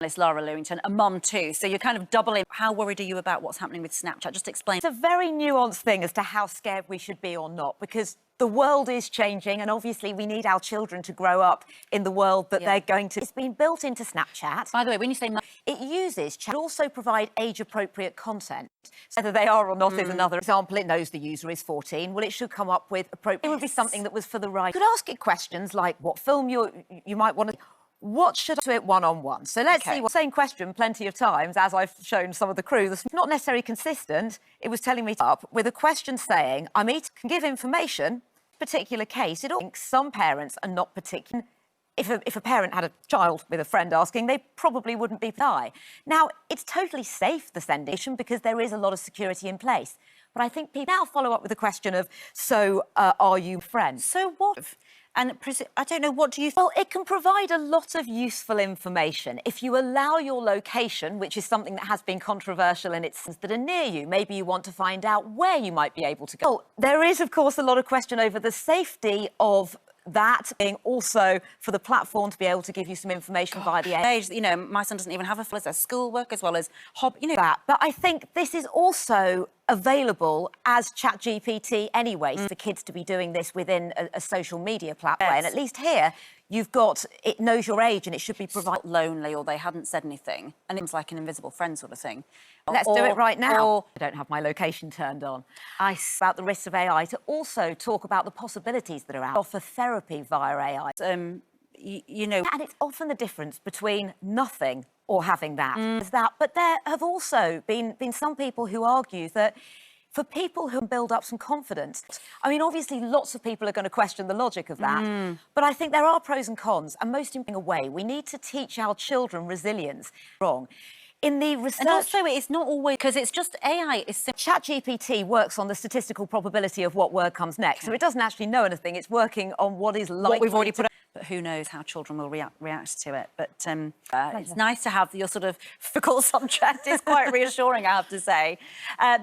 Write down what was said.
Lara Lewington, a mum too, so you're kind of doubling. How worried are you about what's happening with Snapchat? Just explain. It's a very nuanced thing as to how scared we should be or not, because the world is changing and obviously we need our children to grow up in the world that they're going to. It's been built into Snapchat. By the way, when you say it uses chat, also provide age-appropriate content. So whether they are or not is another example. It knows the user is 14. Well, it should come up with appropriate. It would be something that was for the right. You could ask it questions like what film you might want to. What should I do it one-on-one? So let's see. Same question plenty of times, as I've shown some of the crew. That's not necessarily consistent. It was telling me up with a question saying, I'm eating, can give information, particular case. It all thinks some parents are not particular. If a parent had a child with a friend asking, they probably wouldn't be die. Now, it's totally safe, the sendation, because there is a lot of security in place. But I think people now follow up with the question of, so are you friends? So what? And I don't know, what do you think? Well, it can provide a lot of useful information if you allow your location, which is something that has been controversial in its that are near you. Maybe you want to find out where you might be able to go. Well, there is, of course, a lot of question over the safety of that being also for the platform to be able to give you some information via the age. You know, my son doesn't even have a schoolwork as well as hobby, you know. That. But I think this is also available as ChatGPT anyway, for kids to be doing this within a social media platform. And at least here, you've got, it knows your age and it should be provided. Lonely, or they hadn't said anything, and it was like an invisible friend sort of thing. Let's do it right now. I don't have my location turned on. About the risks of AI, to also talk about the possibilities that are out. Offer therapy via AI. You know, and it's often the difference between nothing or having that. But there have also been some people who argue that for people who build up some confidence, I mean, obviously lots of people are going to question the logic of that, but I think there are pros and cons, and most importantly, a way we need to teach our children resilience. Wrong. In the research... And also, it's not always... Because it's just AI is... ChatGPT works on the statistical probability of what word comes next. So it doesn't actually know anything. It's working on what is likely... What we've already put... But who knows how children will react to it. But it's nice to have your sort of fickle subject. It's quite reassuring, I have to say.